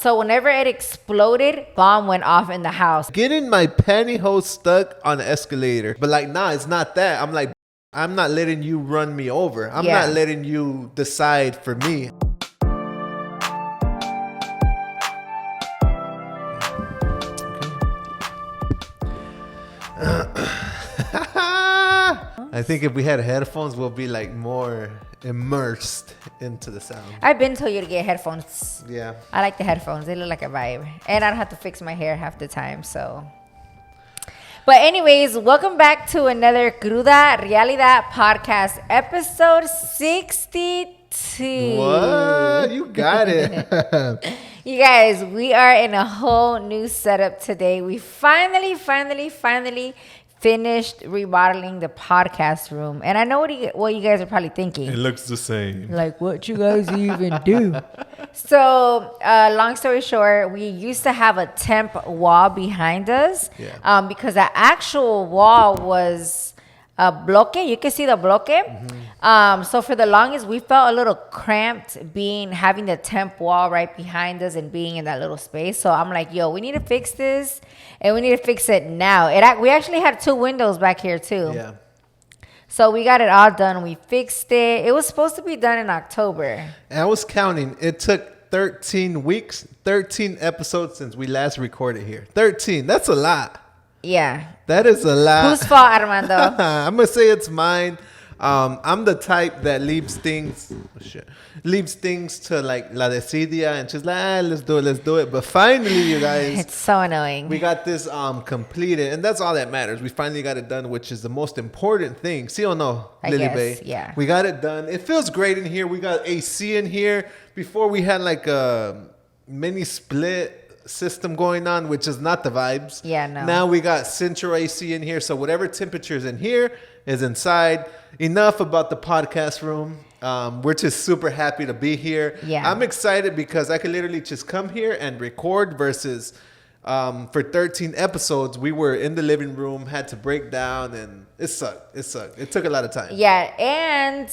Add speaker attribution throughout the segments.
Speaker 1: So whenever it exploded, bomb went off in the house.
Speaker 2: Getting my pantyhose stuck on the escalator. But like, nah, it's not that. I'm like, I'm not letting you run me over. I'm not letting you decide for me. I think if we had headphones, we'll be like more immersed into the sound.
Speaker 1: I've been told you to get headphones.
Speaker 2: Yeah.
Speaker 1: I like the headphones. They look like a vibe. And I don't have to fix my hair half the time, so. But anyways, welcome back to another Cruda Realidad podcast, episode 62.
Speaker 2: What? You got it.
Speaker 1: You guys, we are in a whole new setup today. We finally finished remodeling the podcast room. And I know what you guys are probably thinking.
Speaker 2: It looks the same.
Speaker 1: Like, what you guys even do? So, long story short, we used to have a temp wall behind us.
Speaker 2: Yeah.
Speaker 1: Because the actual wall was a bloque. You can see the bloque. Mm-hmm. So for the longest, we felt a little cramped having the temp wall right behind us and being in that little space. So I'm like, yo, we need to fix this. And we need to fix it now. We actually had 2 windows back here too.
Speaker 2: Yeah.
Speaker 1: So we got it all done. We fixed it. It was supposed to be done in October.
Speaker 2: And I was counting. It took 13 weeks, 13 episodes since we last recorded here. 13. That's a lot.
Speaker 1: Yeah.
Speaker 2: That is a lot.
Speaker 1: Whose fault, Armando?
Speaker 2: I'm going to say it's mine. I'm the type that leaves things to like La Desidia and she's like, let's do it. But finally, you guys.
Speaker 1: It's so annoying.
Speaker 2: We got this completed and that's all that matters. We finally got it done, which is the most important thing. See or no, Lily Bay?
Speaker 1: Yeah.
Speaker 2: We got it done. It feels great in here. We got AC in here. Before we had like a mini split system going on, which is not the vibes.
Speaker 1: Yeah, no.
Speaker 2: Now we got central AC in here. So whatever temperature is in here is inside. Enough about the podcast room. We're just super happy to be here.
Speaker 1: Yeah.
Speaker 2: I'm excited because I could literally just come here and record versus for 13 episodes, we were in the living room, had to break down, and it sucked. It took a lot of time.
Speaker 1: Yeah, and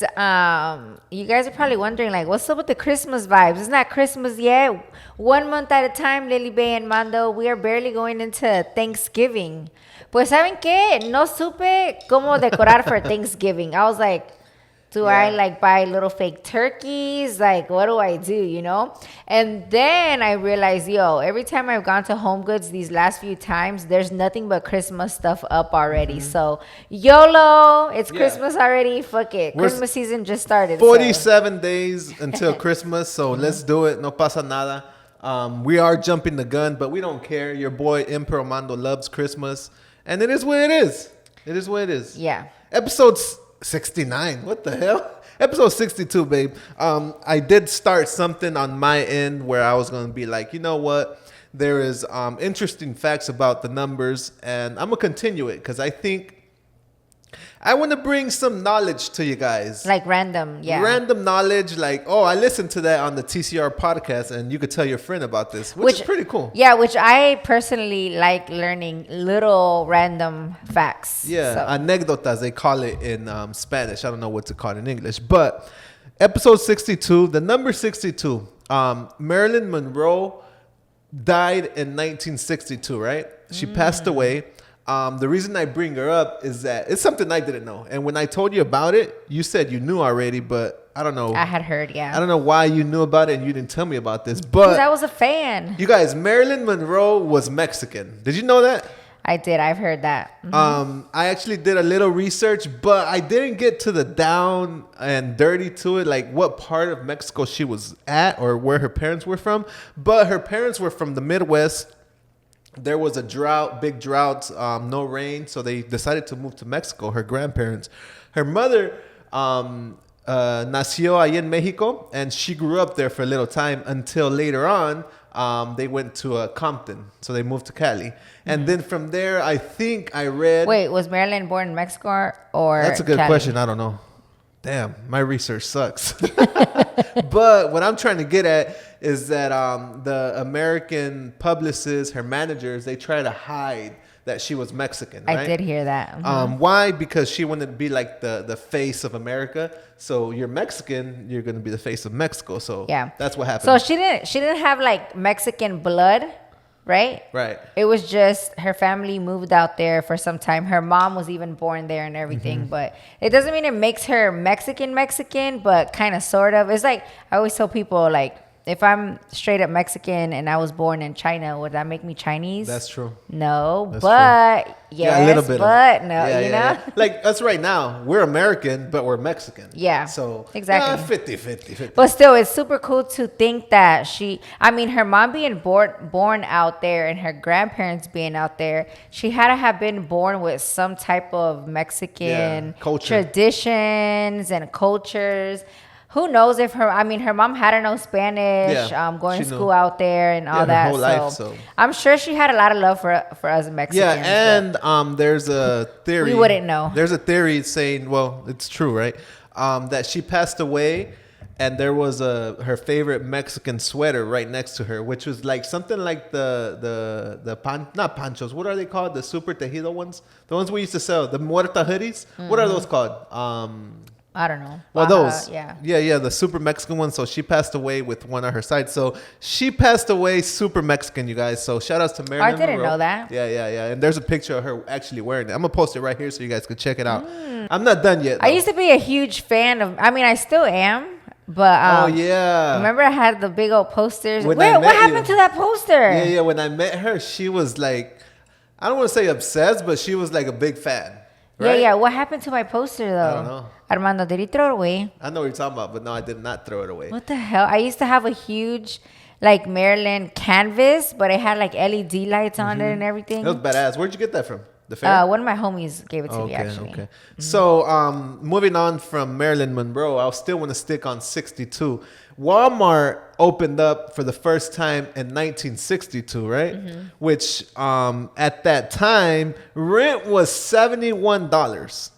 Speaker 1: you guys are probably wondering, like, what's up with the Christmas vibes? It's not Christmas yet. 1 month at a time, Lily Bay and Mando. We are barely going into Thanksgiving. Pues, ¿saben qué? No supe cómo decorar for Thanksgiving. I was like, I like buy little fake turkeys? Like, what do I do, you know? And then I realized, every time I've gone to Home Goods these last few times, there's nothing but Christmas stuff up already. Mm-hmm. So, YOLO, it's Christmas already. Fuck it. Christmas season just started.
Speaker 2: 47 days until Christmas, so let's do it. No pasa nada. We are jumping the gun, but we don't care. Your boy, Emperor Mando, loves Christmas. And it is what it is. It is what it is.
Speaker 1: Yeah.
Speaker 2: Episode 69. What the hell? Episode 62, babe. I did start something on my end where I was going to be like, you know what? There is interesting facts about the numbers, and I'm going to continue it because I think I want to bring some knowledge to you guys.
Speaker 1: Like random, yeah.
Speaker 2: Random knowledge, like, oh, I listened to that on the TCR podcast, and you could tell your friend about this, which is pretty cool.
Speaker 1: Yeah, which I personally like learning little random facts.
Speaker 2: Yeah,
Speaker 1: so.
Speaker 2: Anécdotas, they call it in Spanish. I don't know what to call it in English. But episode 62, the number 62, Marilyn Monroe died in 1962, right? She passed away. The reason I bring her up is that it's something I didn't know. And when I told you about it, you said you knew already, but I don't know.
Speaker 1: I had heard, yeah.
Speaker 2: I don't know why you knew about it and you didn't tell me about this. But
Speaker 1: I was a fan.
Speaker 2: You guys, Marilyn Monroe was Mexican. Did you know that?
Speaker 1: I did. I've heard that. Mm-hmm.
Speaker 2: I actually did a little research, but I didn't get to the down and dirty to it, like what part of Mexico she was at or where her parents were from. But her parents were from the Midwest. There was a drought, big drought, no rain. So they decided to move to Mexico, her grandparents. Her mother nació ahí en Mexico, and she grew up there for a little time until later on they went to Compton. So they moved to Cali. And then from there, I think I read...
Speaker 1: Wait, was Marilyn born in Mexico or
Speaker 2: That's a good
Speaker 1: Cali?
Speaker 2: question. I don't know. Damn, my research sucks. But what I'm trying to get at is that the American publicists, her managers, they try to hide that she was Mexican, right?
Speaker 1: I did hear that.
Speaker 2: Why? Because she wanted to be like the face of America. So you're Mexican, you're going to be the face of Mexico. So
Speaker 1: Yeah,
Speaker 2: that's what happened.
Speaker 1: So she didn't have like Mexican blood, right?
Speaker 2: Right.
Speaker 1: It was just her family moved out there for some time. Her mom was even born there and everything, but it doesn't mean it makes her Mexican, but kind of sort of. It's like I always tell people, like, if I'm straight up Mexican and I was born in China, would that make me Chinese?
Speaker 2: That's true.
Speaker 1: No,
Speaker 2: That's
Speaker 1: but
Speaker 2: true.
Speaker 1: yes,
Speaker 2: a little bit
Speaker 1: but
Speaker 2: of,
Speaker 1: no, you know?
Speaker 2: Yeah. Like us right now, we're American, but we're Mexican.
Speaker 1: Yeah,
Speaker 2: So
Speaker 1: exactly.
Speaker 2: 50-50.
Speaker 1: But still, it's super cool to think that her mom being born out there and her grandparents being out there, she had to have been born with some type of Mexican
Speaker 2: culture.
Speaker 1: traditions and cultures. Who knows if her mom had to know Spanish, going to school out there and all that.
Speaker 2: Her whole life, so
Speaker 1: I'm sure she had a lot of love for us Mexicans.
Speaker 2: Yeah, and there's a theory.
Speaker 1: We wouldn't know.
Speaker 2: There's a theory saying, well, it's true, right? That she passed away, and there was her favorite Mexican sweater right next to her, which was like something like not panchos. What are they called? The super tejido ones, the ones we used to sell, the muerta hoodies. What are those called?
Speaker 1: I don't know.
Speaker 2: Well, those.
Speaker 1: Yeah,
Speaker 2: the super Mexican one. So she passed away with one on her side. So she passed away super Mexican, you guys. So shout outs to Marilyn Monroe.
Speaker 1: I didn't know that.
Speaker 2: Yeah. And there's a picture of her actually wearing it. I'm going to post it right here so you guys can check it out. I'm not done yet, though.
Speaker 1: I used to be a huge fan of, I still am, but remember I had the big old posters. What happened to that poster?
Speaker 2: Yeah. When I met her, she was like, I don't want to say obsessed, but she was like a big fan. Right?
Speaker 1: Yeah. What happened to my poster, though?
Speaker 2: I don't know.
Speaker 1: Armando, did he throw it away?
Speaker 2: I know what you're talking about, but no, I did not throw it away.
Speaker 1: What the hell? I used to have a huge, like, Marilyn canvas, but it had, like, LED lights on it and everything.
Speaker 2: That was badass. Where'd you get that from? The fair?
Speaker 1: One of my homies gave it to me, actually.
Speaker 2: Okay. So, moving on from Marilyn Monroe, I still want to stick on 62. Walmart opened up for the first time in 1962, right? Which, at that time, rent was $71.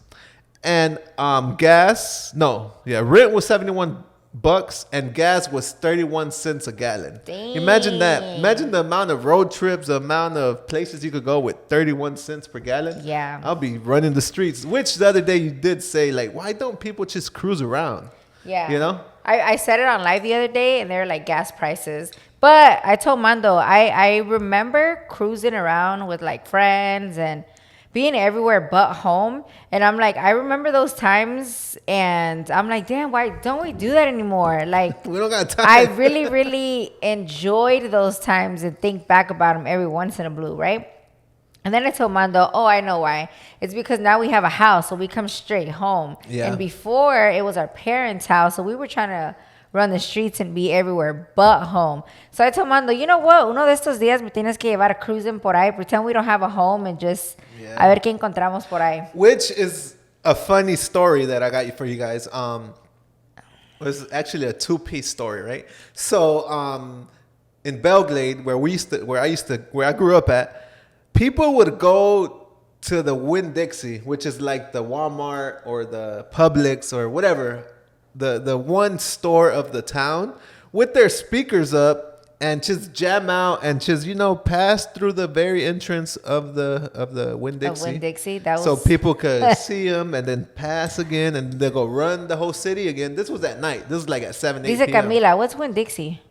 Speaker 2: And rent was $71 and gas was 31 cents a gallon.
Speaker 1: Dang.
Speaker 2: Imagine that. Imagine the amount of road trips, the amount of places you could go with 31 cents per gallon.
Speaker 1: Yeah.
Speaker 2: I'll be running the streets, which the other day you did say, like, why don't people just cruise around?
Speaker 1: Yeah.
Speaker 2: You know?
Speaker 1: I said it on live the other day, and they were like gas prices. But I told Mando, I remember cruising around with like friends and being everywhere but home. And I'm like, I remember those times, and I'm like, damn, why don't we do that anymore? Like,
Speaker 2: We don't got time.
Speaker 1: I really, really enjoyed those times and think back about them every once in a blue, right? And then I told Mando, I know why. It's because now we have a house, so we come straight home.
Speaker 2: Yeah.
Speaker 1: And before, it was our parents' house, so we were trying to run the streets and be everywhere but home. So I told Mando, you know what? Uno de estos días me tienes que llevar a cruising por ahí. Pretend we don't have a home and just a ver qué encontramos por ahí.
Speaker 2: Which is a funny story that I got for you guys. It was actually a two-piece story, right? So in Belgrade, where I grew up at, people would go to the Winn-Dixie, which is like the Walmart or the Publix or whatever, the one store of the town, with their speakers up and just jam out and just, pass through the very entrance of the Winn-Dixie.
Speaker 1: Winn-Dixie,
Speaker 2: so people could see them and then pass again, and they'll go run the whole city again. This was at night. This was like at 7, 8
Speaker 1: Dice
Speaker 2: p.m.
Speaker 1: Camila, what's Winn-Dixie?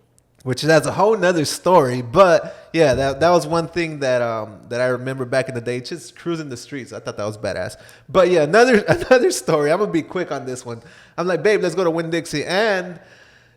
Speaker 2: Which that's a whole nother story. But yeah, that was one thing that I remember back in the day, just cruising the streets. I thought that was badass. But yeah, another story. I'm gonna be quick on this one. I'm like, babe, let's go to Winn-Dixie. And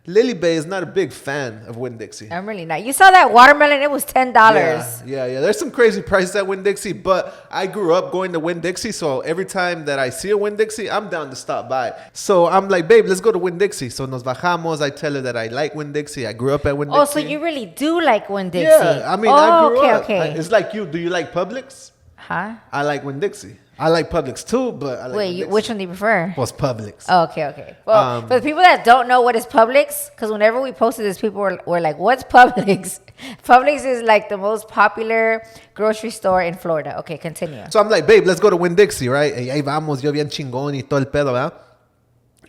Speaker 2: Lily Bay is not a big fan of Winn-Dixie.
Speaker 1: I'm really not. You saw that watermelon? It was $10.
Speaker 2: Yeah. There's some crazy prices at Winn-Dixie, but I grew up going to Winn-Dixie, so every time that I see a Winn-Dixie, I'm down to stop by. So I'm like, babe, let's go to Winn-Dixie. So nos bajamos. I tell her that I like Winn-Dixie. I grew up at Winn-Dixie.
Speaker 1: Oh, so you really do like Winn-Dixie?
Speaker 2: Yeah, I mean, I grew up.
Speaker 1: Okay.
Speaker 2: It's like you. Do you like Publix?
Speaker 1: Huh?
Speaker 2: I like Winn-Dixie. I like Publix too, but I like
Speaker 1: Wait, which one do you prefer?
Speaker 2: What's Publix?
Speaker 1: Oh, okay. Well, for the people that don't know what is Publix, because whenever we posted this, people were like, what's Publix? Publix is like the most popular grocery store in Florida. Okay, continue.
Speaker 2: So I'm like, babe, let's go to Winn-Dixie, right? Y ahí vamos, yo bien chingón y todo el pedo, ¿verdad?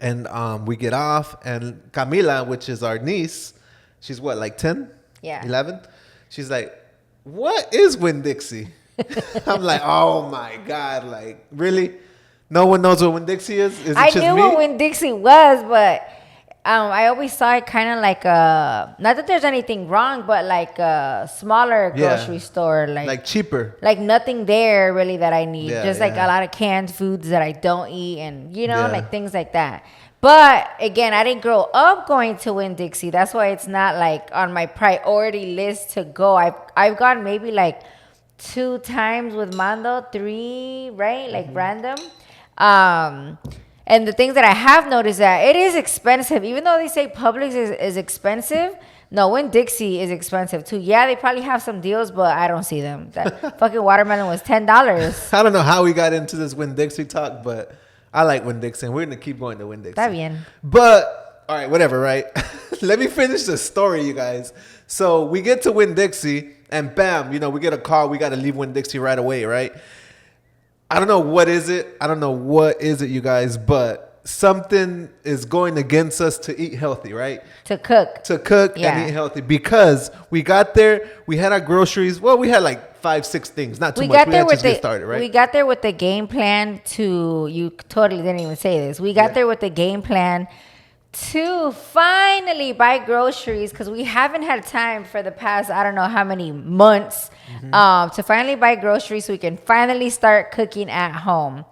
Speaker 2: And we get off, and Camila, which is our niece, she's what, like 10?
Speaker 1: Yeah.
Speaker 2: 11? She's like, what is Winn-Dixie? I'm like, oh my God, like really? No one knows what Winn-Dixie is? Is it
Speaker 1: I
Speaker 2: just
Speaker 1: knew
Speaker 2: me?
Speaker 1: what Winn-Dixie was, but I always saw it kind of like a, not that there's anything wrong, but like a smaller grocery store,
Speaker 2: like cheaper.
Speaker 1: like nothing there really that I need.
Speaker 2: Yeah,
Speaker 1: Just like
Speaker 2: yeah.
Speaker 1: a lot of canned foods that I don't eat, and you know,
Speaker 2: Yeah.
Speaker 1: like things like that. But again, I didn't grow up going to Winn-Dixie. That's why it's not like on my priority list to go. I've gone maybe like 2 times with Mando, 3, right? Like random. And the things that I have noticed that it is expensive, even though they say Publix is expensive. No, Winn-Dixie is expensive too. Yeah, they probably have some deals, but I don't see them. That fucking watermelon was $10.
Speaker 2: I don't know how we got into this Winn-Dixie talk, but I like Winn-Dixie, and we're going to keep going to Winn-Dixie.
Speaker 1: Está bien.
Speaker 2: But, all right, whatever, right? Let me finish the story, you guys. So we get to Winn-Dixie, and bam, you know, we get a call. We got to leave Winn-Dixie right away, right? I don't know what is it. I don't know what is it, you guys, but something is going against us to eat healthy, right?
Speaker 1: To cook.
Speaker 2: And eat healthy, because we got there, we had our groceries. Well, we had like 5-6 things, not too much. We had to just get started, right?
Speaker 1: We got there with the game plan to, you totally didn't even say this. We got there with the game plan to finally buy groceries, because we haven't had time for the past, I don't know how many months, to finally buy groceries so we can finally start cooking at home.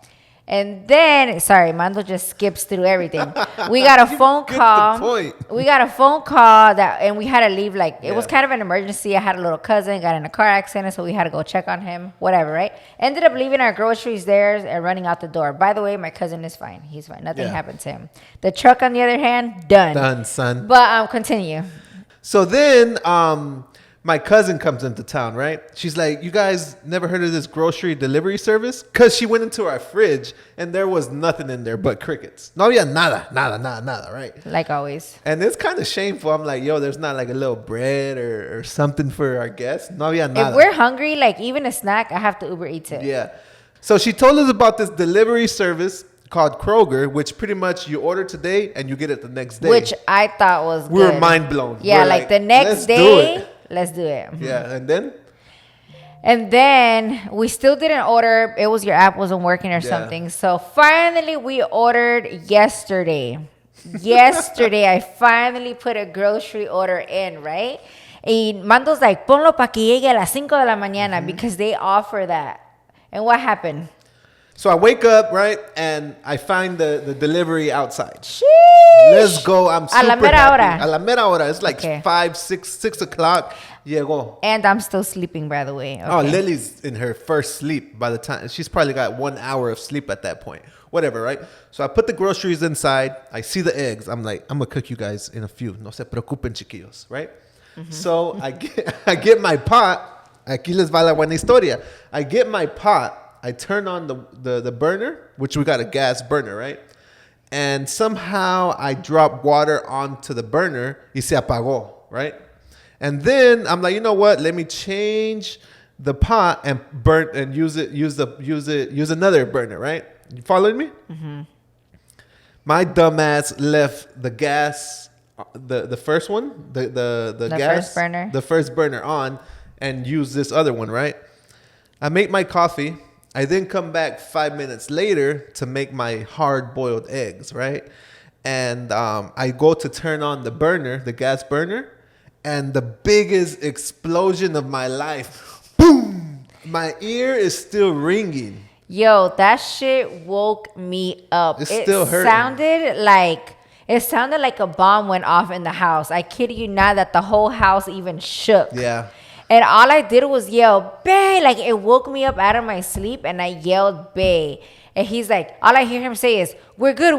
Speaker 1: And then, sorry, Mando just skips through everything. We got a phone call. We got a phone call and we had to leave. Like, it was kind of an emergency. I had a little cousin, got in a car accident, so we had to go check on him. Whatever, right? Ended up leaving our groceries there and running out the door. By the way, my cousin is fine. He's fine. Nothing happened to him. The truck, on the other hand, done.
Speaker 2: Done, son.
Speaker 1: But continue.
Speaker 2: So then, my cousin comes into town, right? She's like, you guys never heard of this grocery delivery service? Because she went into our fridge and there was nothing in there but crickets. No había nada, right?
Speaker 1: Like always.
Speaker 2: And it's kind of shameful. I'm like, yo, there's not like a little bread or something for our guests. No había nada.
Speaker 1: If we're hungry, like even a snack, I have to Uber Eats it.
Speaker 2: Yeah. So she told us about this delivery service called Kroger, which pretty much you order today and you get it the next day.
Speaker 1: Which I thought was good.
Speaker 2: We were mind blown.
Speaker 1: Yeah,
Speaker 2: We're
Speaker 1: like the next day. Let's do it.
Speaker 2: Yeah, and
Speaker 1: then we still didn't order. It was your app wasn't working or something. So finally we ordered yesterday. I finally put a grocery order in, right? And Mando's like, ponlo pa que llegue a las 5 de la mañana because they offer that. And what happened?
Speaker 2: So I wake up, right, and I find the delivery outside.
Speaker 1: Sheesh.
Speaker 2: Let's go. I'm super
Speaker 1: a la mera
Speaker 2: happy.
Speaker 1: hora.
Speaker 2: A la mera hora. It's like 5, 6 o'clock. Llegó.
Speaker 1: And I'm still sleeping, by the way. Okay.
Speaker 2: Oh, Lily's in her first sleep by the time. She's probably got 1 hour of sleep at that point. Whatever, right? So I put the groceries inside. I see the eggs. I'm like, I'm going to cook you guys in a few. No se preocupen, chiquillos, right? So I get my pot. Aquí les va la buena historia. I get my pot. I turn on the burner, which we got a gas burner, right? And somehow I drop water onto the burner y se apagó, right? And then I'm like, you know what? Let me change the pot and use another burner, right? You following me? Mm-hmm. My dumbass left the gas, the first one, the gas, first burner on, and used this other one, right? I make my coffee. I then come back 5 minutes later to make my hard-boiled eggs, right? And I go to turn on the burner, the gas burner, and the biggest explosion of my life. Boom! My ear is still ringing.
Speaker 1: Yo, that shit woke me up.
Speaker 2: It's still hurting.
Speaker 1: It sounded like a bomb went off in the house. I kid you not that the whole house even shook.
Speaker 2: Yeah.
Speaker 1: And all I did was yell, "Bae!" Like, it woke me up out of my sleep, and I yelled, "Bae!" And he's like, all I hear him say is, we're good.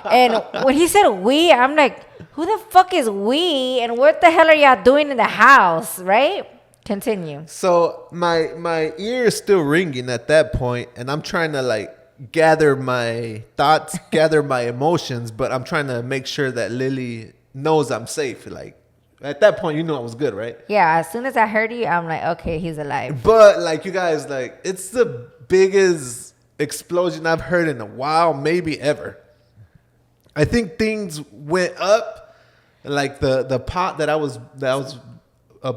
Speaker 1: And when he said we, I'm like, who the fuck is we? And what the hell are y'all doing in the house, right? Continue.
Speaker 2: So my ear is still ringing at that point, and I'm trying to like gather my thoughts, gather my emotions, but I'm trying to make sure that Lily knows I'm safe. Like, at that point, you know I was good, right?
Speaker 1: Yeah, as soon as I heard you, I'm like, okay, he's alive.
Speaker 2: But like, you guys, like, it's the biggest explosion I've heard in a while, maybe ever. I think things went up, like the pot that I was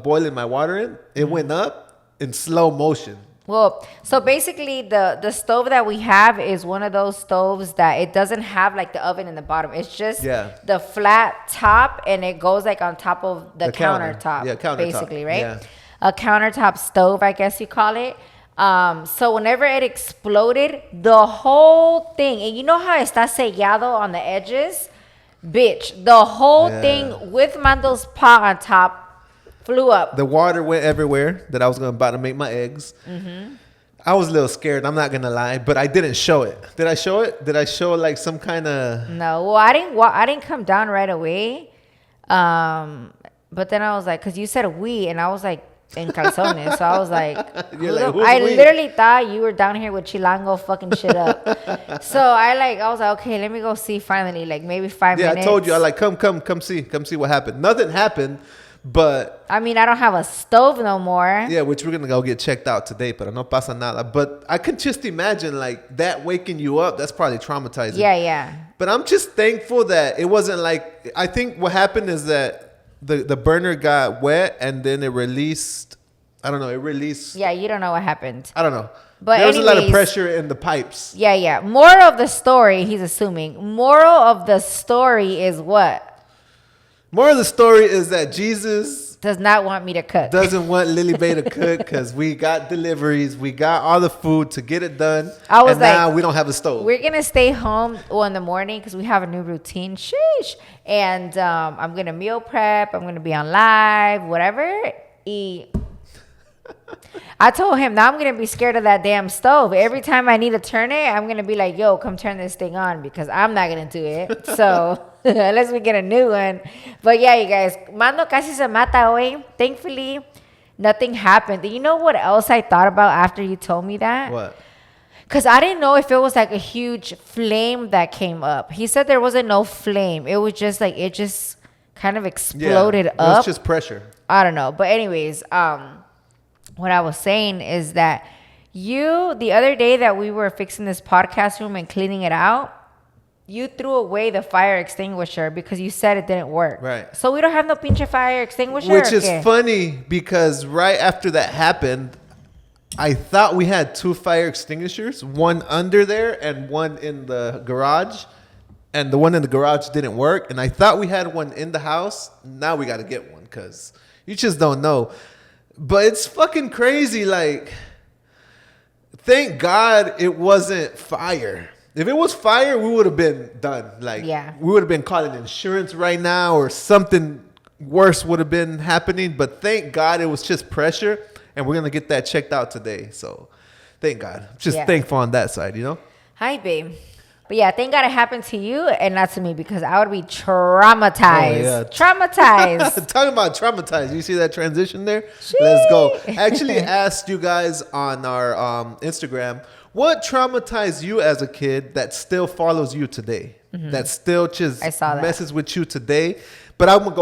Speaker 2: boiling my water in, it went up, in slow motion.
Speaker 1: Well, so basically the stove that we have is one of those stoves that it doesn't have like the oven in the bottom. It's just the flat top, and it goes like on top of the countertop.
Speaker 2: Yeah, countertop.
Speaker 1: Basically, right?
Speaker 2: Yeah.
Speaker 1: A countertop stove, I guess you call it. So whenever it exploded, the whole thing, and you know how está sellado on the edges? Bitch, the whole thing with Mando's pot on top flew up.
Speaker 2: The water went everywhere that I was about to make my eggs. Mm-hmm. I was a little scared. I'm not going to lie, but I didn't show it. Did I show it? Did I show like some kind of...
Speaker 1: No. Well, I didn't come down right away. But then I was like, because you said we, and I was like, in calzones. So I was like, I literally thought you were down here with Chilango fucking shit up. So I was like, okay, let me go see finally, like maybe 5 minutes.
Speaker 2: Yeah, I told you. I like, come see what happened. Nothing happened. But
Speaker 1: I mean, I don't have a stove no more.
Speaker 2: Yeah, which we're gonna go get checked out today, pero no pasa nada. But I can just imagine like that waking you up. That's probably traumatizing.
Speaker 1: Yeah.
Speaker 2: But I'm just thankful that it wasn't like, I think what happened is that the burner got wet and then it released. I don't know. It released.
Speaker 1: Yeah, you don't know what happened.
Speaker 2: I don't know.
Speaker 1: But
Speaker 2: there was a lot of pressure in the pipes.
Speaker 1: Yeah. Moral of the story, he's assuming. Moral of the story is what?
Speaker 2: Moral of the story is that Jesus
Speaker 1: does not want me to cook.
Speaker 2: Doesn't want Lily Bay to cook because we got deliveries. We got all the food to get it done. Now we don't have a stove.
Speaker 1: We're going to stay home in the morning because we have a new routine. Sheesh. And I'm going to meal prep. I'm going to be on live, whatever. I told him, now I'm going to be scared of that damn stove. Every time I need to turn it, I'm going to be like, yo, come turn this thing on because I'm not going to do it. So unless we get a new one. But yeah, you guys, Mando casi se mata hoy. Thankfully, nothing happened. You know what else I thought about after you told me that?
Speaker 2: What?
Speaker 1: Because I didn't know if it was like a huge flame that came up. He said there wasn't no flame. It was just like, it just kind of exploded up.
Speaker 2: It was just pressure.
Speaker 1: I don't know. But anyways, what I was saying is that the other day that we were fixing this podcast room and cleaning it out, you threw away the fire extinguisher because you said it didn't work.
Speaker 2: Right.
Speaker 1: So we don't have no pinche fire extinguisher.
Speaker 2: Which is funny because right after that happened, I thought we had 2 fire extinguishers, one under there and one in the garage. And the one in the garage didn't work. And I thought we had one in the house. Now we got to get one because you just don't know. But it's fucking crazy. Like, thank God it wasn't fire. If it was fire, we would have been done. Like, we would have been calling insurance right now or something worse would have been happening. But thank God it was just pressure. And we're going to get that checked out today. So thank God. Just thankful on that side, you know?
Speaker 1: Hi, babe. But yeah, thank God it happened to you and not to me because I would be traumatized. Oh, yeah. Traumatized.
Speaker 2: Talking about traumatized. You see that transition there? Sheesh. Let's go. I actually asked you guys on our Instagram, what traumatized you as a kid that still follows you today? Mm-hmm. That still just messes with you today? But I'm going to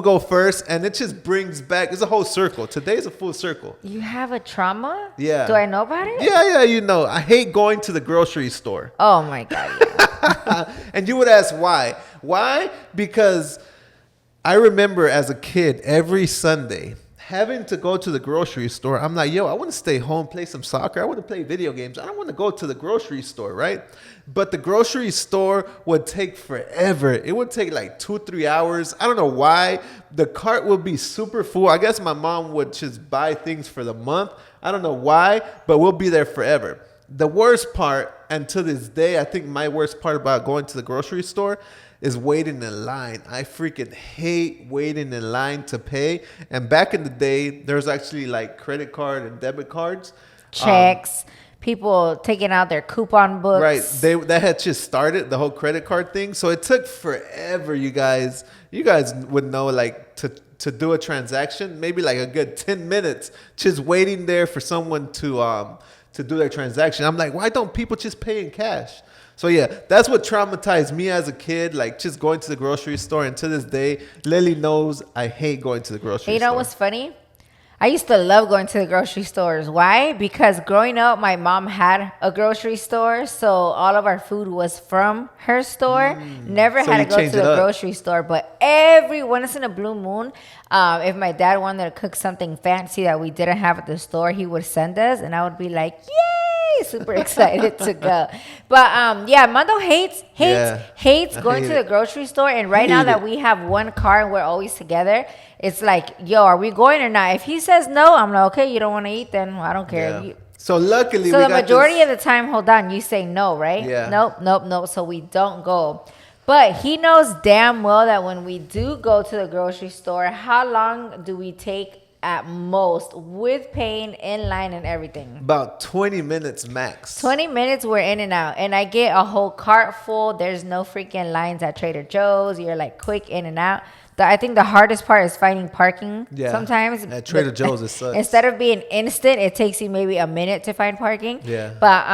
Speaker 2: go first. And it just brings back, it's a whole circle. Today's a full circle.
Speaker 1: You have a trauma?
Speaker 2: Yeah.
Speaker 1: Do I know about it?
Speaker 2: Yeah, you know. I hate going to the grocery store.
Speaker 1: Oh, my God. Yeah.
Speaker 2: And you would ask why. Why? Because I remember as a kid, every Sunday, having to go to the grocery store. I'm like, yo, I want to stay home, play some soccer. I want to play video games. I don't want to go to the grocery store, right? But the grocery store would take forever. It would take like 2-3 hours. I don't know why. The cart would be super full. I guess my mom would just buy things for the month. I don't know why, but we'll be there forever. The worst part, and to this day, I think my worst part about going to the grocery store is waiting in line. I freaking hate waiting in line to pay. And back in the day, there's actually like credit card and debit cards.
Speaker 1: Checks. People taking out their coupon books.
Speaker 2: Right. That had just started, the whole credit card thing. So it took forever, you guys. You guys would know, like, to do a transaction, maybe like a good 10 minutes just waiting there for someone to do their transaction. I'm like, why don't people just pay in cash? So yeah, that's what traumatized me as a kid, like just going to the grocery store. And to this day, Lily knows I hate going to the grocery store.
Speaker 1: You know what's funny? I used to love going to the grocery stores. Why? Because growing up, my mom had a grocery store, so all of our food was from her store. Never
Speaker 2: So
Speaker 1: had
Speaker 2: you
Speaker 1: to go
Speaker 2: change
Speaker 1: to
Speaker 2: it
Speaker 1: the
Speaker 2: up.
Speaker 1: grocery store, but every once in a blue moon, if my dad wanted to cook something fancy that we didn't have at the store, he would send us, and I would be like, yay! Super excited to go. But yeah, Mando hates
Speaker 2: Yeah, I
Speaker 1: going
Speaker 2: hate
Speaker 1: to the
Speaker 2: it.
Speaker 1: grocery store. And right now
Speaker 2: Hate
Speaker 1: that
Speaker 2: it.
Speaker 1: we have one car and we're always together, it's like, yo, are we going or not? If he says no, I'm like, okay, you don't want to eat, then I don't care.
Speaker 2: Yeah. So luckily,
Speaker 1: So
Speaker 2: we
Speaker 1: the
Speaker 2: got
Speaker 1: majority
Speaker 2: this.
Speaker 1: of the time, hold on, you say no, right?
Speaker 2: Yeah.
Speaker 1: Nope. So we don't go. But he knows damn well that when we do go to the grocery store, how long do we take at most with paying in line and everything?
Speaker 2: About 20 minutes max.
Speaker 1: 20 minutes, we're in and out. And I get a whole cart full. There's no freaking lines at Trader Joe's. You're like quick in and out. I think the hardest part is finding parking sometimes.
Speaker 2: At Trader Joe's, it sucks.
Speaker 1: Instead of being instant, it takes you maybe a minute to find parking.
Speaker 2: Yeah.
Speaker 1: But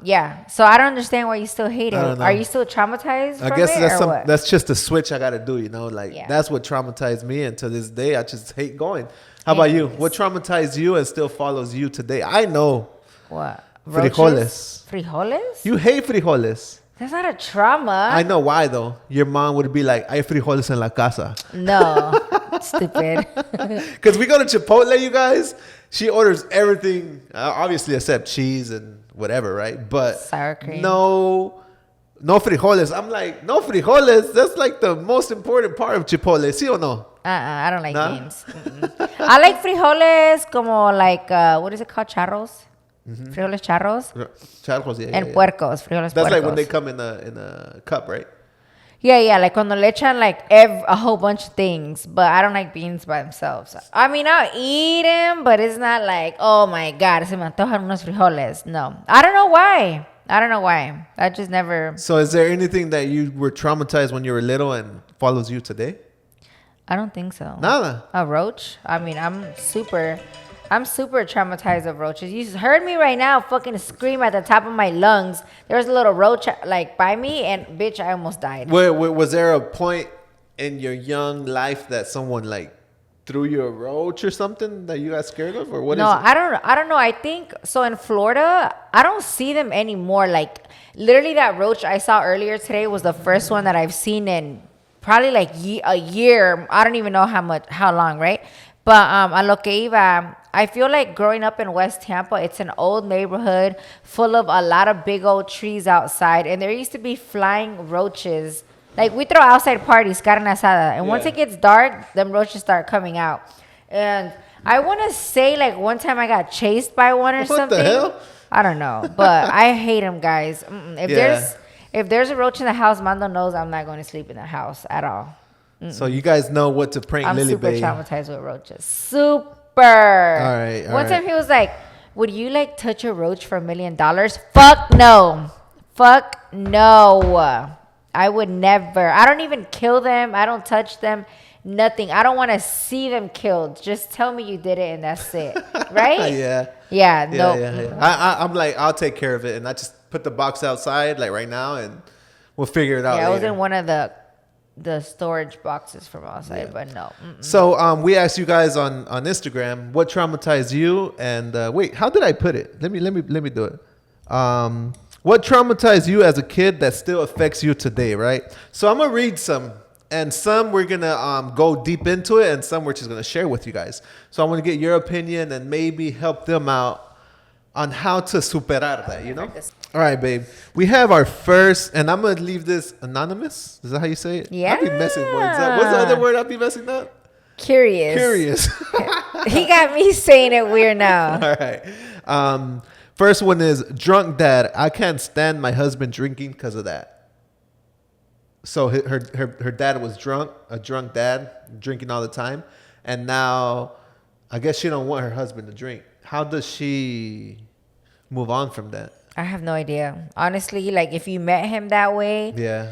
Speaker 1: yeah. So I don't understand why you still hate it.
Speaker 2: I don't know.
Speaker 1: Are you still traumatized
Speaker 2: I
Speaker 1: from
Speaker 2: guess
Speaker 1: it or what?
Speaker 2: that's just a switch I got to do, you know? Like,
Speaker 1: Yeah.
Speaker 2: that's what traumatized me. And to this day, I just hate going. How about you?
Speaker 1: Anyways.
Speaker 2: What traumatized you and still follows you today? I know.
Speaker 1: What?
Speaker 2: Frijoles.
Speaker 1: Frijoles?
Speaker 2: You hate frijoles.
Speaker 1: That's not a trauma.
Speaker 2: I know why, though. Your mom would be like, hay frijoles en la casa.
Speaker 1: No. Stupid.
Speaker 2: Because we go to Chipotle, you guys. She orders everything, obviously except cheese and whatever, right? But
Speaker 1: Sour cream.
Speaker 2: no frijoles. I'm like, no frijoles. That's like the most important part of Chipotle. ¿Sí o no?
Speaker 1: I don't like
Speaker 2: No?
Speaker 1: beans. Mm-mm. I like frijoles como like, what is it called? Charros? Frijoles charros?
Speaker 2: Charcos, yeah.
Speaker 1: And
Speaker 2: yeah.
Speaker 1: puercos. Frijoles
Speaker 2: That's
Speaker 1: puercos.
Speaker 2: like when they come in a cup, right?
Speaker 1: Yeah, like cuando le echan like a whole bunch of things. But I don't like beans by themselves. I mean, I'll eat them, but it's not like, oh my God, se me antojan unos frijoles. No. I don't know why. I just never...
Speaker 2: So is there anything that you were traumatized when you were little and follows you today?
Speaker 1: I don't think so.
Speaker 2: Nada.
Speaker 1: A roach? I mean, I'm super traumatized of roaches. You heard me right now fucking scream at the top of my lungs. There was a little roach like by me and bitch, I almost died.
Speaker 2: Was there a point in your young life that someone like threw you a roach or something that you got scared of, or what
Speaker 1: No,
Speaker 2: is it?
Speaker 1: I don't know. I think so in Florida, I don't see them anymore. Like literally that roach I saw earlier today was the first one that I've seen in probably like a year. I don't even know how long, right? But a lo que iba, I feel like growing up in West Tampa, it's an old neighborhood full of a lot of big old trees outside, and there used to be flying roaches. Like we throw outside parties, carne asada, and once
Speaker 2: Yeah.
Speaker 1: it gets dark, them roaches start coming out. And I want to say like one time I got chased by one or
Speaker 2: What the
Speaker 1: something.
Speaker 2: hell?
Speaker 1: I don't know, but I hate them, guys.
Speaker 2: Yeah.
Speaker 1: If there's a roach in the house, Mando knows I'm not going to sleep in the house at all.
Speaker 2: So you guys know what to prank
Speaker 1: I'm
Speaker 2: Lily
Speaker 1: super
Speaker 2: Bae.
Speaker 1: traumatized with roaches. Super. All
Speaker 2: right, all
Speaker 1: One
Speaker 2: right.
Speaker 1: time he was like, "Would you like touch a roach for $1 million?" Fuck no. Fuck no. I would never. I don't even kill them. I don't touch them. Nothing. I don't want to see them killed. Just tell me you did it and that's it. Right?
Speaker 2: Yeah.
Speaker 1: Yeah. No.
Speaker 2: Yeah. I'm like, I'll take care of it, and I just put the box outside like right now, and we'll figure it out.
Speaker 1: Yeah, I was
Speaker 2: later.
Speaker 1: in one of the storage boxes from outside, but no.
Speaker 2: So we asked you guys on Instagram what traumatized you, and wait, how did I put it? Let me do it. What traumatized you as a kid that still affects you today, right? So I'm gonna read some, and some we're gonna go deep into it, and some we're just gonna share with you guys. So I want to get your opinion and maybe help them out on how to superar that, you know? All right, babe. We have our first, and I'm going to leave this anonymous. Is that how you say it?
Speaker 1: Yeah.
Speaker 2: I'll be messing words up. What's the other word I'll be messing up?
Speaker 1: Curious.
Speaker 2: Curious.
Speaker 1: He got me saying it weird now.
Speaker 2: All right. First one is drunk dad. I can't stand my husband drinking because of that. So her dad was drunk, a drunk dad, drinking all the time. And now I guess she don't want her husband to drink. How does she move on from that?
Speaker 1: I have no idea. Honestly, like if you met him that way,
Speaker 2: Yeah.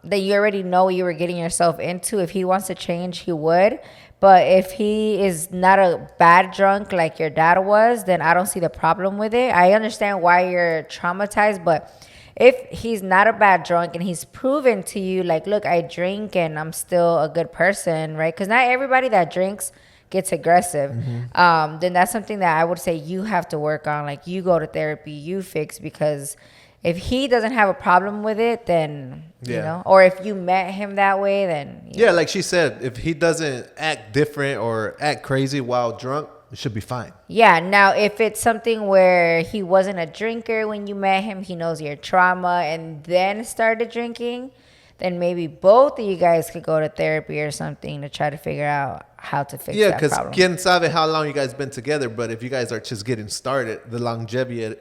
Speaker 1: then you already know what you were getting yourself into. If he wants to change, he would. But if he is not a bad drunk like your dad was, then I don't see the problem with it. I understand why you're traumatized, but if he's not a bad drunk and he's proven to you, like, look, I drink and I'm still a good person, right? Because not everybody that drinks gets aggressive, then that's something that I would say you have to work on. Like, you go to therapy, you fix, because if he doesn't have a problem with it, then, you know, or if you met him that way, then.
Speaker 2: Yeah, like she said, if he doesn't act different or act crazy while drunk, it should be fine.
Speaker 1: Yeah. Now, if it's something where he wasn't a drinker when you met him, he knows your trauma and then started drinking, then maybe both of you guys could go to therapy or something to try to figure out how to fix that problem.
Speaker 2: Yeah, because quien sabe how long you guys been together, but if you guys are just getting started, the longevity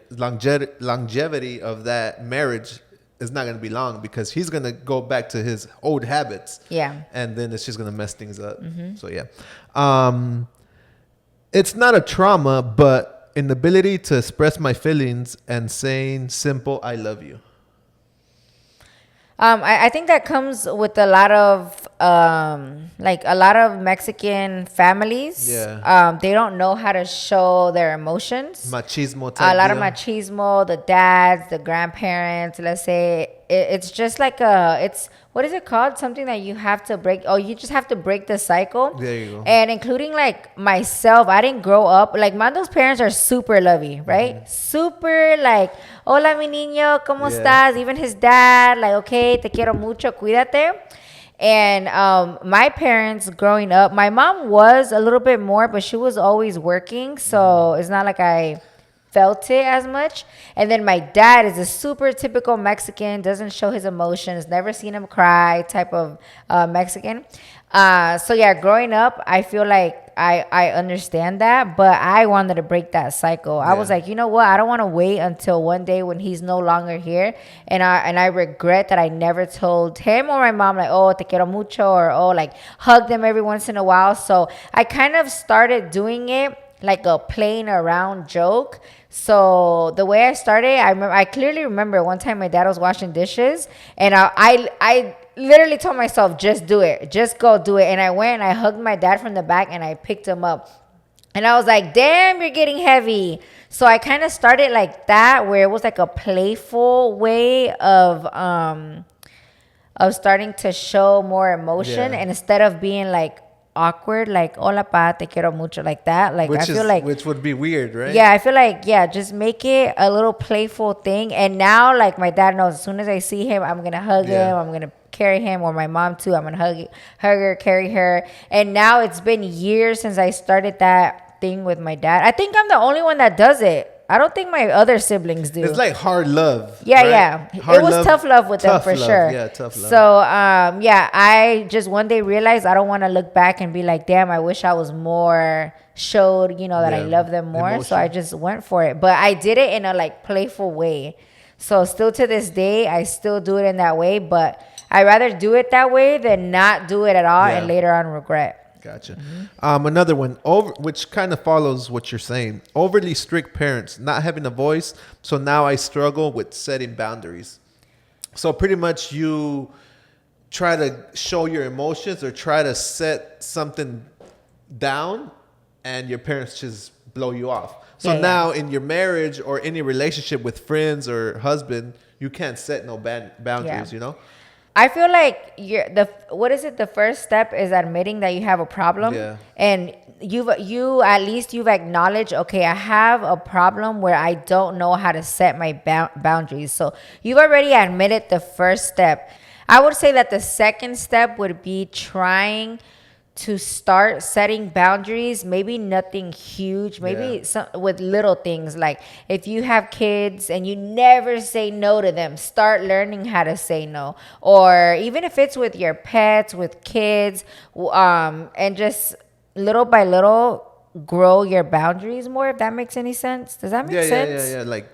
Speaker 2: of that marriage is not going to be long, because he's going to go back to his old habits.
Speaker 1: Yeah.
Speaker 2: And then it's just going to mess things up. So, yeah. It's not a trauma, but an ability to express my feelings and saying simple, I love you.
Speaker 1: I think that comes with a lot of a lot of Mexican families.
Speaker 2: Yeah.
Speaker 1: They don't know how to show their emotions.
Speaker 2: Machismo type
Speaker 1: A lot
Speaker 2: deal.
Speaker 1: of machismo. The dads, the grandparents. Let's say it's just like it's what is it called? Something that you have to break. Oh, you just have to break the cycle.
Speaker 2: There you go.
Speaker 1: And including like myself, I didn't grow up like Mando's parents are super lovey, right? Super like, hola mi niño, ¿cómo estás? Even his dad, like, okay, te quiero mucho, cuídate. And my parents growing up, my mom was a little bit more, but she was always working, so it's not like I felt it as much. And then my dad is a super typical Mexican, doesn't show his emotions, never seen him cry type of Mexican. So yeah, growing up, I feel like I understand that, but I wanted to break that cycle. I was like, you know what? I don't want to wait until one day when he's no longer here, and I regret that I never told him or my mom like, oh, te quiero mucho, or oh, like hug them every once in a while. So I kind of started doing it like a playing around joke. So the way I started, I clearly remember one time my dad was washing dishes, and I literally told myself, just do it, just go do it. And I went and I hugged my dad from the back and I picked him up, and I was like, damn, you're getting heavy. So I kind of started like that, where it was like a playful way of starting to show more emotion, and instead of being like awkward, like hola pa, te quiero mucho, like that, like
Speaker 2: which would be weird, right?
Speaker 1: Yeah, I feel like just make it a little playful thing. And now like my dad knows, as soon as I see him, I'm gonna hug him, I'm gonna carry him, or my mom too, I'm gonna hug her, carry her. And now it's been years since I started that thing with my dad. I think I'm the only one that does it. I don't think my other siblings do.
Speaker 2: It's like hard love.
Speaker 1: Yeah,
Speaker 2: right?
Speaker 1: yeah.
Speaker 2: Hard
Speaker 1: it was
Speaker 2: love,
Speaker 1: tough love with them for
Speaker 2: love.
Speaker 1: sure.
Speaker 2: Yeah, tough love.
Speaker 1: So, I just one day realized I don't want to look back and be like, damn, I wish I was more showed, that I love them more.
Speaker 2: Emotion.
Speaker 1: So I just went for it. But I did it in a like playful way. So still to this day, I still do it in that way. But I'd rather do it that way than not do it at all and later on regret.
Speaker 2: Gotcha. Another one, which kind of follows what you're saying. Overly strict parents, not having a voice. So now I struggle with setting boundaries. So pretty much you try to show your emotions or try to set something down, and your parents just blow you off. So now in your marriage or any relationship with friends or husband, you can't set no boundaries,
Speaker 1: I feel like the first step is admitting that you have a problem, and you've acknowledged, okay, I have a problem where I don't know how to set my boundaries. So you've already admitted the first step. I would say that the second step would be trying to start setting boundaries, maybe nothing huge, maybe some with little things. Like if you have kids and you never say no to them, start learning how to say no. Or even if it's with your pets, with kids, and just little by little grow your boundaries more, if that makes any sense. Does that make sense?
Speaker 2: Yeah. Like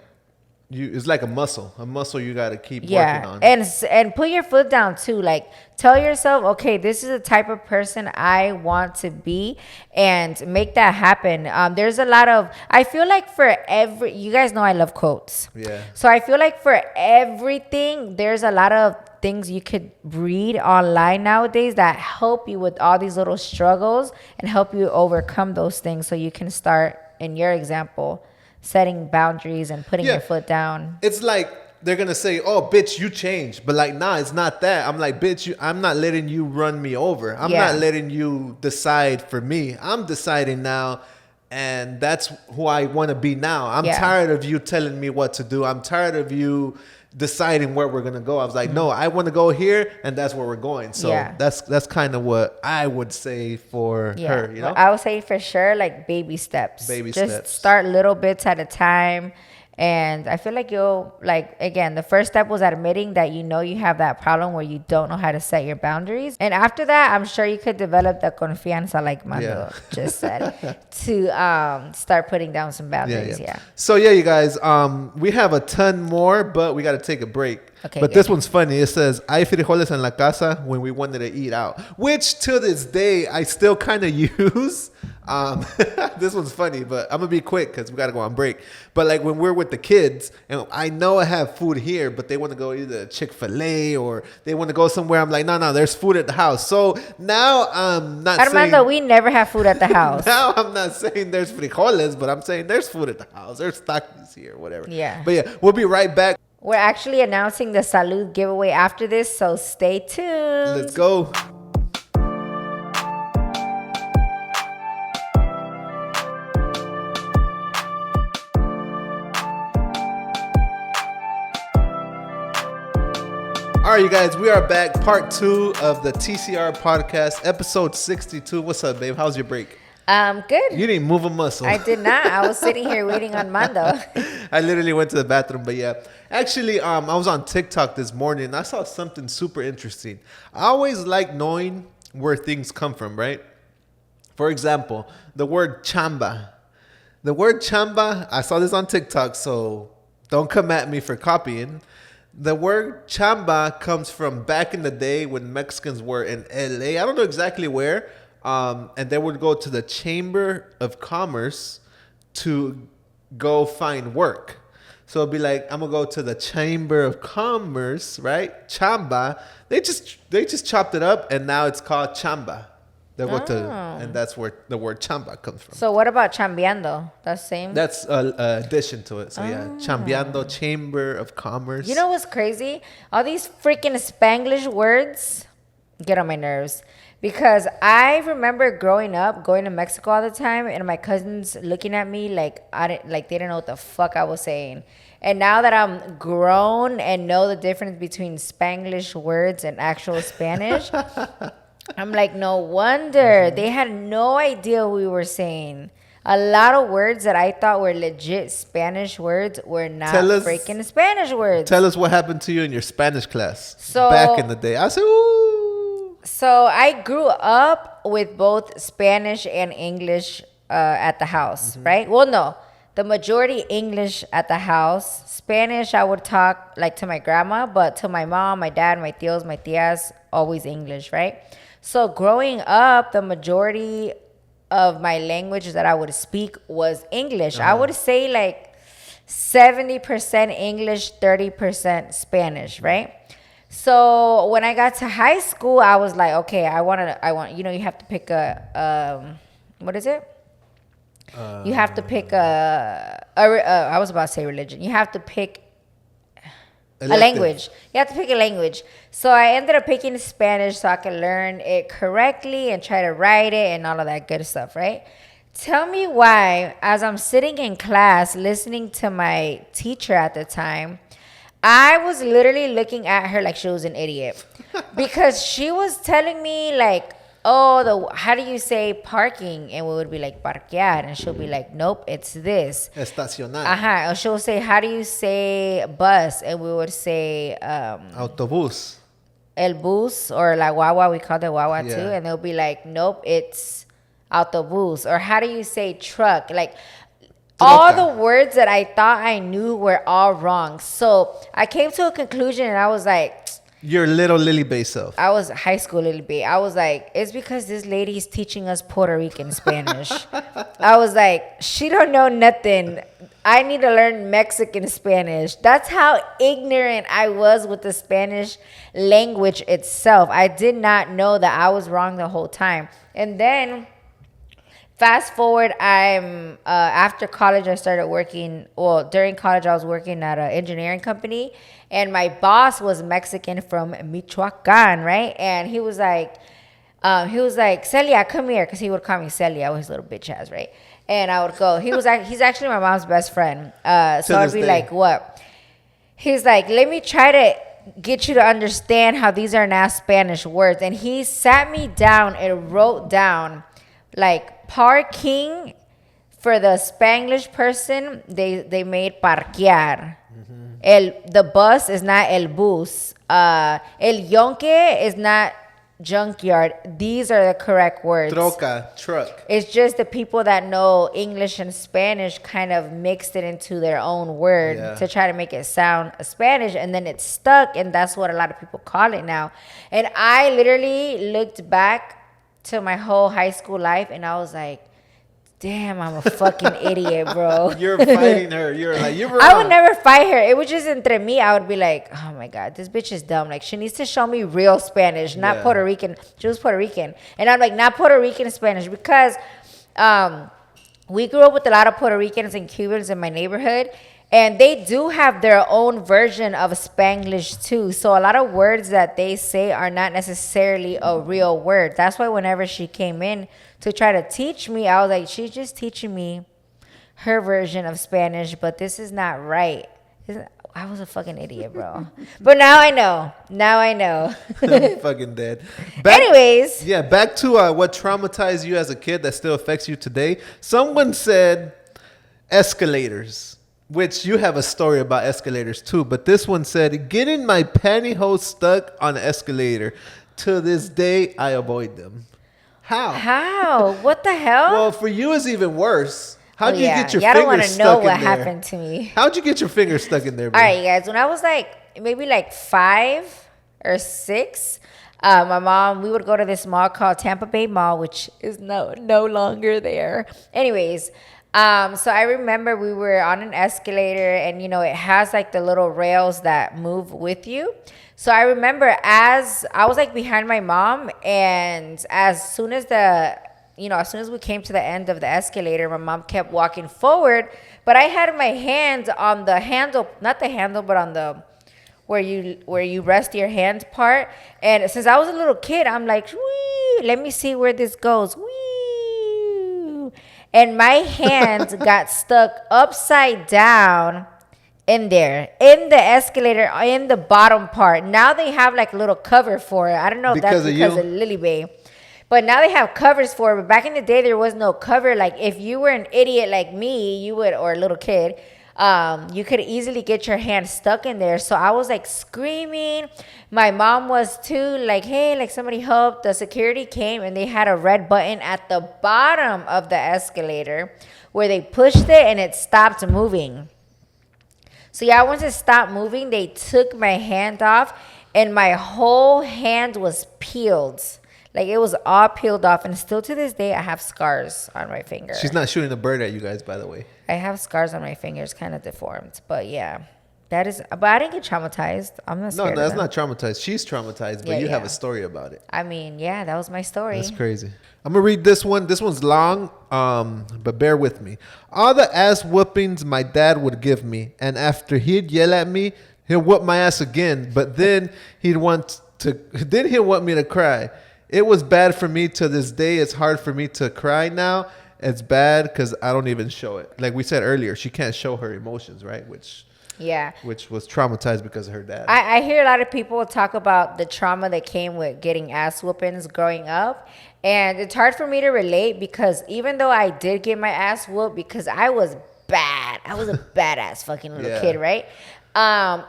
Speaker 2: it's like a muscle you got to keep working on.
Speaker 1: And put your foot down too. Like tell yourself, okay, this is the type of person I want to be, and make that happen. There's a lot of, I feel like you guys know I love quotes.
Speaker 2: Yeah.
Speaker 1: So I feel like for everything, there's a lot of things you could read online nowadays that help you with all these little struggles and help you overcome those things, so you can start, in your example, setting boundaries and putting your foot down.
Speaker 2: It's like they're gonna say, "Oh, bitch, you changed," but like, nah, it's not that. I'm like, bitch, I'm not letting you run me over. I'm not letting you decide for me. I'm deciding now, and that's who I want to be now. I'm tired of you telling me what to do. I'm tired of you deciding where we're gonna go. I was like, no, I want to go here, and that's where we're going. So that's kind of what I would say for her. You know,
Speaker 1: I would say for sure, like baby steps. Just start little bits at a time. And I feel like you'll, like, again, the first step was admitting that you know you have that problem where you don't know how to set your boundaries. And after that, I'm sure you could develop the confianza, like Mando just said, to start putting down some boundaries.
Speaker 2: So, you guys, we have a ton more, but we got to take a break. Okay, but this one's funny. It says, "Hay frijoles en la casa" when we wanted to eat out, which to this day I still kind of use. This one's funny, but I'm gonna be quick because we gotta go on break. But like when we're with the kids, and I know I have food here, but they want to go either Chick-fil-A or they want to go somewhere. I'm like, no, there's food at the house. So now I'm not
Speaker 1: Armando, we never have food at the house.
Speaker 2: Now I'm not saying there's frijoles, but I'm saying there's food at the house. There's takis here, whatever.
Speaker 1: Yeah.
Speaker 2: But we'll be right back.
Speaker 1: We're actually announcing the SALUD giveaway after this, so stay tuned.
Speaker 2: Let's go. All right, you guys, we are back. Part 2 of the TCR Podcast, episode 62. What's up, babe? How's your break?
Speaker 1: Good.
Speaker 2: You didn't move a muscle.
Speaker 1: I did not. I was sitting here waiting on Mando.
Speaker 2: I literally went to the bathroom, but yeah. Actually, I was on TikTok this morning, and I saw something super interesting. I always like knowing where things come from, right? For example, the word chamba. The word chamba, I saw this on TikTok, so don't come at me for copying. The word chamba comes from back in the day when Mexicans were in LA. I don't know exactly where. And they would go to the Chamber of Commerce to go find work. So it'd be like, I'm gonna go to the Chamber of Commerce, right? Chamba. They just chopped it up, and now it's called chamba. They go to, and that's where the word chamba comes from.
Speaker 1: So what about chambeando? That's same.
Speaker 2: That's an addition to it. So chambeando, Chamber of Commerce.
Speaker 1: You know what's crazy? All these freaking Spanglish words get on my nerves. Because I remember growing up, going to Mexico all the time, and my cousins looking at me like they didn't know what the fuck I was saying. And now that I'm grown and know the difference between Spanglish words and actual Spanish, I'm like, no wonder they had no idea what we were saying. A lot of words that I thought were legit Spanish words were not freaking Spanish words.
Speaker 2: Tell us what happened to you in your Spanish class back in the day. I said, ooh.
Speaker 1: So I grew up with both Spanish and English at the house, right? Well, no, the majority English at the house. Spanish, I would talk like to my grandma, but to my mom, my dad, my tios, my tias, always English, right? So growing up, the majority of my language that I would speak was English. I would say like 70% English, 30% Spanish, right? So when I got to high school, I was like, okay, I want, you have to pick what is it? You have to pick I was about to say religion. You have to pick a language. You have to pick a language. So I ended up picking Spanish so I could learn it correctly and try to write it and all of that good stuff, right? Tell me why, as I'm sitting in class listening to my teacher at the time, I was literally looking at her like she was an idiot because she was telling me like, oh, how do you say parking? And we would be like, parquear. And she'll be like, nope, it's this.
Speaker 2: Estacionar.
Speaker 1: And she'll say, how do you say bus? And we would say...
Speaker 2: autobús.
Speaker 1: El bus or la guagua. We call it guagua too. And they'll be like, nope, it's autobús. Or how do you say truck? Like... all the words that I thought I knew were all wrong. So I came to a conclusion and I was like...
Speaker 2: Your little Lily Bay self.
Speaker 1: I was high school Lily Bay. I was like, it's because this lady's teaching us Puerto Rican Spanish. I was like, she don't know nothing. I need to learn Mexican Spanish. That's how ignorant I was with the Spanish language itself. I did not know that I was wrong the whole time. And then... Fast forward, I'm after college, I started working. Well, during college, I was working at an engineering company, and my boss was Mexican from Michoacan, right? And he was like, Celia, come here, because he would call me Celia with his little bitch ass, right? And I would go. He's actually my mom's best friend. So I'd be like, what? He's like, let me try to get you to understand how these are not Spanish words. And he sat me down and wrote down, like, parking for the Spanglish person, they made parquear. The bus is not el bus. El yonke is not junkyard. These are the correct words.
Speaker 2: Troca, truck.
Speaker 1: It's just the people that know English and Spanish kind of mixed it into their own word to try to make it sound Spanish, and then it's stuck, and that's what a lot of people call it now. And I literally looked back to my whole high school life, and I was like, damn, I'm a fucking idiot, bro.
Speaker 2: You're fighting her. You're wrong.
Speaker 1: I would never fight her. It was just entre me. I would be like, oh my God, this bitch is dumb. Like, she needs to show me real Spanish, not Puerto Rican. She was Puerto Rican. And I'm like, not Puerto Rican Spanish, because we grew up with a lot of Puerto Ricans and Cubans in my neighborhood. And they do have their own version of Spanglish too. So a lot of words that they say are not necessarily a real word. That's why whenever she came in to try to teach me, I was like, she's just teaching me her version of Spanish, but this is not right. I was a fucking idiot, bro. But now I know.
Speaker 2: I'm fucking dead.
Speaker 1: Anyways.
Speaker 2: Yeah, back to what traumatized you as a kid that still affects you today. Someone said escalators. Which you have a story about escalators too, but this one said, getting my pantyhose stuck on an escalator. To this day, I avoid them. How?
Speaker 1: What the hell?
Speaker 2: Well, for you, it's even worse. How'd you get your
Speaker 1: fingers stuck in there? I don't want to know what
Speaker 2: there?
Speaker 1: Happened to me.
Speaker 2: How'd you get your fingers stuck in there, bro?
Speaker 1: All right, you guys. When I was maybe 5 or 6, my mom, we would go to this mall called Tampa Bay Mall, which is no longer there. Anyways, so I remember we were on an escalator, and it has like the little rails that move with you. So I remember as I was behind my mom, and as soon as we came to the end of the escalator, my mom kept walking forward, but I had my hand on the handle, not the handle, but on the where you rest your hand part. And since I was a little kid, I'm like, wee, let me see where this goes. Wee. And my hand got stuck upside down in there, in the escalator, in the bottom part. Now they have a little cover for it. I don't know if that's because of Lily Bay. But now they have covers for it. But back in the day, there was no cover. Like, if you were an idiot like me, you would, or a little kid, you could easily get your hand stuck in there. So I was screaming. My mom was too, hey, somebody help. The security came, and they had a red button at the bottom of the escalator where they pushed it and it stopped moving. So yeah, once it stopped moving, they took my hand off, and my whole hand was peeled. It was all peeled off, and still to this day, I have scars on my finger.
Speaker 2: She's not shooting a bird at you guys, by the way.
Speaker 1: I have scars on my fingers, kind of deformed. But yeah, but I didn't get traumatized. I'm not scared.
Speaker 2: No, that's not traumatized. She's traumatized, but you have a story about it.
Speaker 1: I mean, yeah, that was my story.
Speaker 2: That's crazy. I'm going to read this one. This one's long, but bear with me. All the ass whoopings my dad would give me, and after he'd yell at me, he'll whoop my ass again, but then he'll want me to cry. It was bad for me to this day. It's hard for me to cry now. It's bad because I don't even show it. Like we said earlier, she can't show her emotions, right? Which was traumatized because of her dad.
Speaker 1: I hear a lot of people talk about the trauma that came with getting ass whoopings growing up. And it's hard for me to relate because even though I did get my ass whooped because I was bad. I was a badass fucking little kid, right?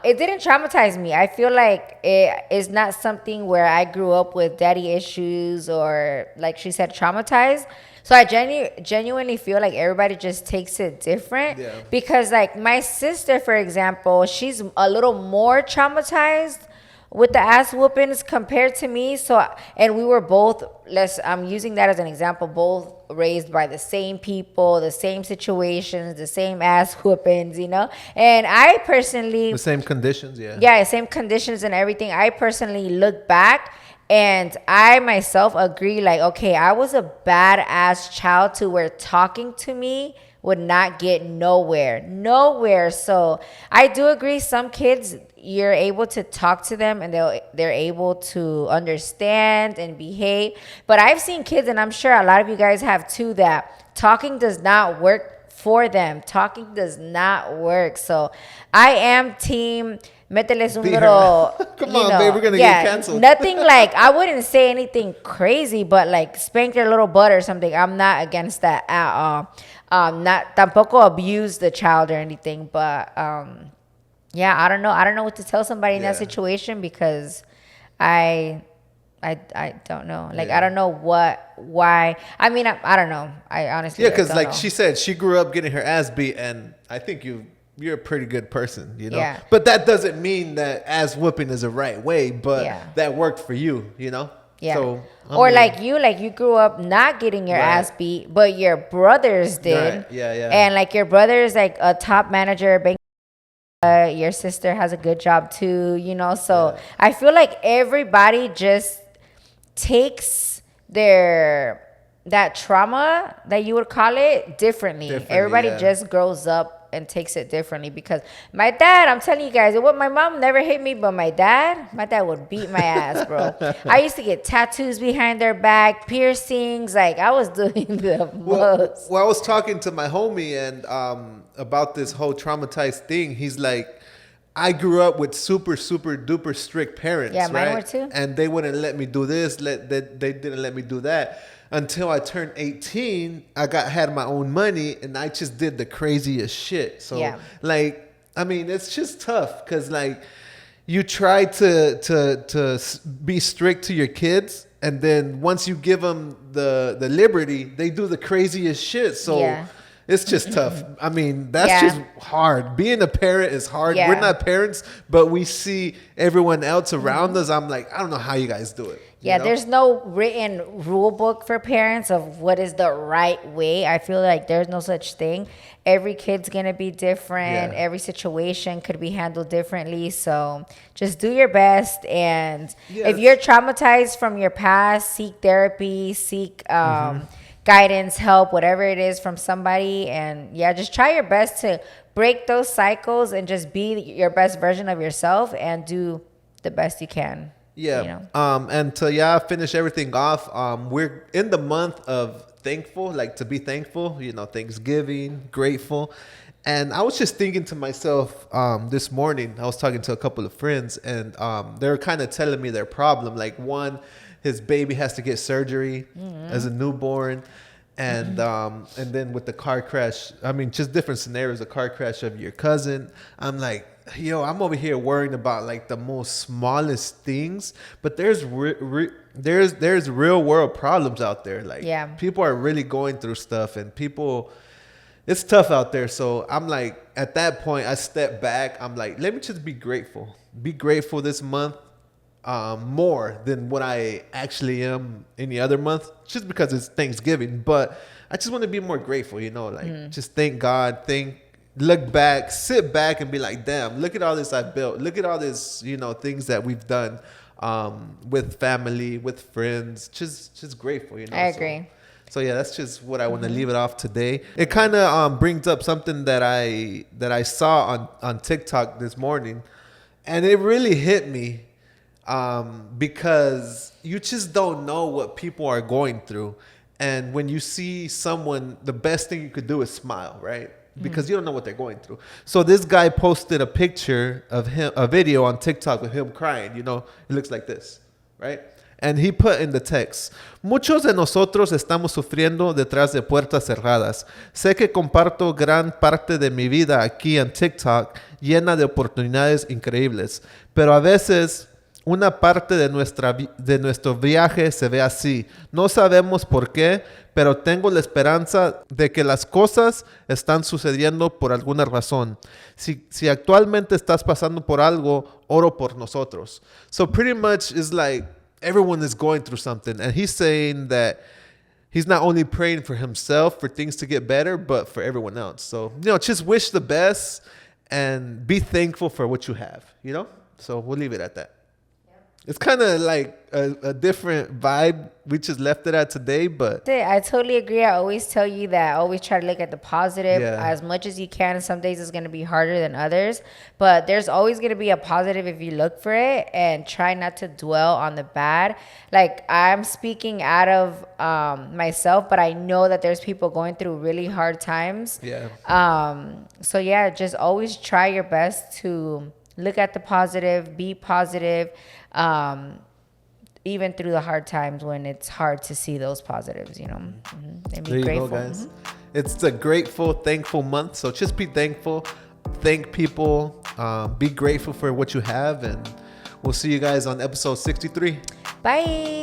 Speaker 1: It didn't traumatize me. I feel like it is not something where I grew up with daddy issues or, like she said, traumatized. So I genuinely feel like everybody just takes it different. Yeah. Because my sister, for example, she's a little more traumatized with the ass whoopings compared to me. So, and we were both, I'm using that as an example, both raised by the same people, the same situations, the same ass whoopings, And I personally...
Speaker 2: The same conditions, yeah.
Speaker 1: Yeah, same conditions and everything. I personally look back And I myself agree, like, okay, I was a badass child to where talking to me would not get nowhere. So I do agree, some kids, you're able to talk to them and they're able to understand and behave. But I've seen kids, and I'm sure a lot of you guys have too, that talking does not work for them. Talking does not work. So I am team mételes un little.
Speaker 2: Come on, babe, we're gonna get canceled.
Speaker 1: Nothing like, I wouldn't say anything crazy, but like spank their little butt or something. I'm not against that at all. Not tampoco abuse the child or anything, but yeah, I don't know what to tell somebody in that situation, because I don't know. Like, I don't know why. I mean, I don't know. I honestly,
Speaker 2: yeah, because like she said, she grew up getting her ass beat, and I think you're a pretty good person, you know.
Speaker 1: Yeah.
Speaker 2: But that doesn't mean that ass whooping is the right way, but that worked for you, you know.
Speaker 1: Yeah.
Speaker 2: So,
Speaker 1: or like you grew up not getting your ass beat, but your brothers did.
Speaker 2: Right. Yeah.
Speaker 1: And like your brother is like a top manager. Your sister has a good job too, you know. So I feel like everybody just takes that trauma, that you would call it, differently. Everybody just grows up and takes it differently, because my dad, I'm telling you guys, my mom never hit me, but my dad would beat my ass, bro. I used to get tattoos behind their back, piercings, like I was doing the most.
Speaker 2: Well, I was talking to my homie and about this whole traumatized thing. He's like, I grew up with super, super duper strict parents.
Speaker 1: Yeah, mine
Speaker 2: right?
Speaker 1: were too.
Speaker 2: And they wouldn't let me do this. They didn't let me do that. Until I turned 18, I had my own money, and I just did the craziest shit. So, like, I mean, it's just tough, because, like, you try to be strict to your kids, and then once you give them the liberty, they do the craziest shit. So it's just tough. I mean, that's just hard. Being a parent is hard. We're not parents, but we see everyone else around us. I'm like, I don't know how you guys do it.
Speaker 1: Yeah, there's no written rule book for parents of what is the right way. I feel like there's no such thing. Every kid's going to be different. Every situation could be handled differently. So just do your best. And if you're traumatized from your past, seek therapy, seek guidance, help, whatever it is, from somebody. And just try your best to break those cycles and just be your best version of yourself and do the best you can.
Speaker 2: Yeah.
Speaker 1: You know?
Speaker 2: And to finish everything off, we're in the month of thankful, like to be thankful, you know, Thanksgiving, grateful. And I was just thinking to myself this morning, I was talking to a couple of friends, and they were kind of telling me their problem. Like, one, his baby has to get surgery as a newborn. And then with the car crash, I mean, just different scenarios, the car crash of your cousin. I'm like, I'm over here worrying about like the most smallest things, but there's real world problems out there. Like, people are really going through stuff, and it's tough out there. So I'm like, at that point, I step back. I'm like, let me just be grateful. Be grateful this month. More than what I actually am any other month, just because it's Thanksgiving. But I just want to be more grateful, you know, like just thank God, look back, sit back and be like, damn, look at all this I built. Look at all this, you know, things that we've done with family, with friends, just grateful, you know.
Speaker 1: I agree.
Speaker 2: So that's just what I want to leave it off today. It kind of brings up something that I saw on TikTok this morning, and it really hit me. Because you just don't know what people are going through. And when you see someone, the best thing you could do is smile, right? Because you don't know what they're going through. So this guy posted a picture of him, a video on TikTok with him crying. You know, it looks like this, right? And he put in the text, muchos de nosotros estamos sufriendo detrás de puertas cerradas. Sé que comparto gran parte de mi vida aquí en TikTok, llena de oportunidades increíbles. Pero a veces una parte de nuestro viaje se ve así. No sabemos por qué, pero tengo la esperanza de que las cosas están sucediendo por alguna razón. Si actualmente estás pasando por algo, oro por nosotros. So pretty much it's like everyone is going through something. And he's saying that he's not only praying for himself, for things to get better, but for everyone else. So, you know, just wish the best and be thankful for what you have, you know? So we'll leave it at that. It's kind of like a different vibe. We just left it at today, but
Speaker 1: I totally agree. I always tell you that. Always try to look at the positive
Speaker 2: Yeah.
Speaker 1: as much as you can. Some days it's going to be harder than others, but there's always going to be a positive if you look for it and try not to dwell on the bad. Like, I'm speaking out of myself, but I know that there's people going through really hard times.
Speaker 2: yeah.
Speaker 1: So yeah, just always try your best to look at the positive, be positive, even through the hard times when it's hard to see those positives, and
Speaker 2: There
Speaker 1: be
Speaker 2: you
Speaker 1: grateful.
Speaker 2: go, guys. It's the grateful, thankful month. So just be thankful, thank people, be grateful for what you have, and we'll see you guys on episode 63.
Speaker 1: Bye.